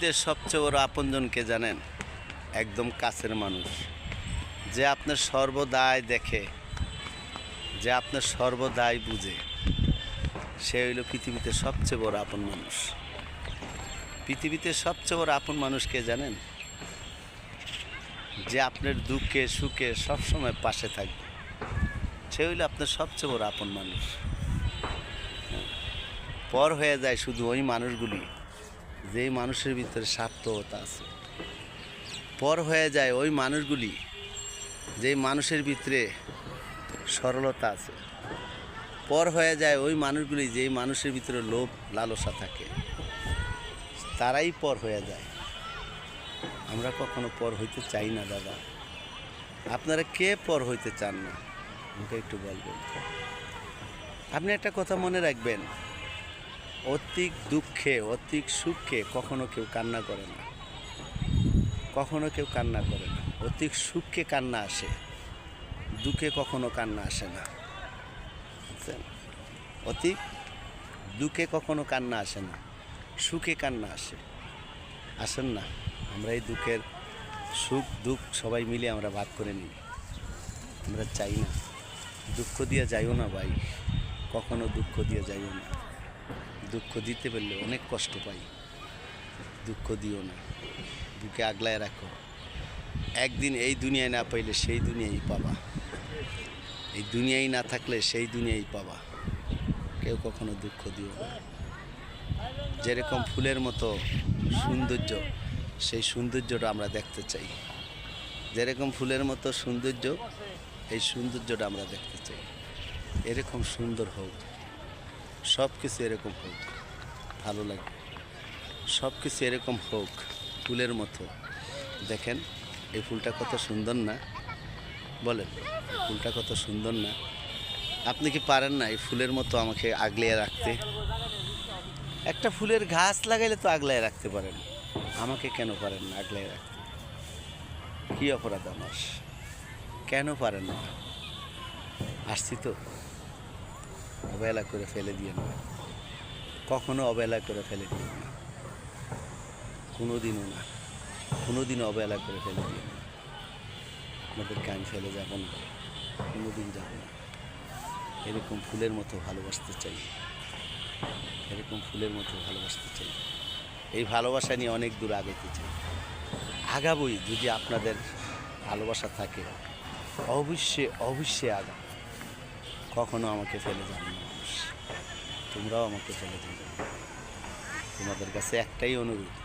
পৃথিবীতে সবচেয়ে বড় আপনজন কে জানেন? একদম কাছের মানুষ, যে আপনার সর্বদাই দেখে, যে আপনার সর্বদাই বুঝে, সে হইল পৃথিবীতে সবচেয়ে বড় আপন মানুষ। পৃথিবীতে সবচেয়ে বড় আপন মানুষ কে জানেন? যে আপনার দুঃখে সুখে সবসময় পাশে থাকবে, সে হইল আপনার সবচেয়ে বড় আপন মানুষ। পর হয়ে যায় শুধু ওই মানুষগুলি যেই মানুষের ভিতরে স্বার্থতা আছে। পর হয়ে যায় ওই মানুষগুলি যেই মানুষের ভিতরে সরলতা আছে। পর হয়ে যায় ওই মানুষগুলি যেই মানুষের ভিতরে লোভ লালসা থাকে, তারাই পর হয়ে যায়। আমরা কখনো পর হইতে চাই না দাদা। আপনারা কে পর হইতে চান না আমাকে একটু বলবেন। আপনি একটা কথা মনে রাখবেন, অধিক দুঃখে অধিক সুখে কখনো কেউ কান্না করে না, কখনো কেউ কান্না করে না। অধিক সুখে কান্না আসে, দুঃখে কখনো কান্না আসে না। বুঝছেন? অধিক দুঃখে কখনো কান্না আসে না, সুখে কান্না আসে। আসেন না, আমরা এই দুঃখের সুখ দুঃখ সবাই মিলে আমরা ভাগ করে নিই। আমরা চাই না, দুঃখ দিয়ে যাইও না ভাই, কখনো দুঃখ দিয়ে যাইও না। দুঃখ দিতে পারলে অনেক কষ্ট পাই, দুঃখ দিও না, বুকে আগলায় রাখো। একদিন এই দুনিয়ায় না পাইলে সেই দুনিয়ায় পাবা, এই দুনিয়ায় না থাকলে সেই দুনিয়ায় পাবা। কেউ কখনো দুঃখ দিও না। যেরকম ফুলের মতো সৌন্দর্য, সেই সৌন্দর্যটা আমরা দেখতে চাই। যেরকম ফুলের মতো সৌন্দর্য, এই সৌন্দর্যটা আমরা দেখতে চাই। এরকম সুন্দর হোক, সব কিছু এরকম হোক, ভালো লাগে। সব কিছু এরকম হোক ফুলের মতো। দেখেন এই ফুলটা কত সুন্দর না? বলেন, এই ফুলটা কত সুন্দর না? আপনি কি পারেন না এই ফুলের মতো আমাকে আগলিয়ে রাখতে? একটা ফুলের গাছ লাগাইলে তো আগলায় রাখতে পারেন, আমাকে কেন পারেন না আগলায় রাখতে? কী অপরাধ আমার? কেন পারেন না? আসছি তো, অবহেলা করে ফেলে দিয়ে না, কখনো অবহেলা করে ফেলে দিও না, কোনোদিনও না, কোনোদিনও অবহেলা করে ফেলে দিও না। আমাদেরকে আমি ফেলে যাব না, কোনোদিন যাব না। এরকম ফুলের মতো ভালোবাসতে চাই, এরকম ফুলের মতো ভালোবাসতে চাই। এই ভালোবাসা নিয়ে অনেক দূর আগাইতে চাই। আগাবই যদি আপনাদের ভালোবাসা থাকে, অবশ্যই অবশ্যই আগাম। কখনো আমাকে ফেলে যাবে না মানুষ, তোমরাও আমাকে ফেলে যাবে না। তোমাদের কাছে একটাই অনুরোধ,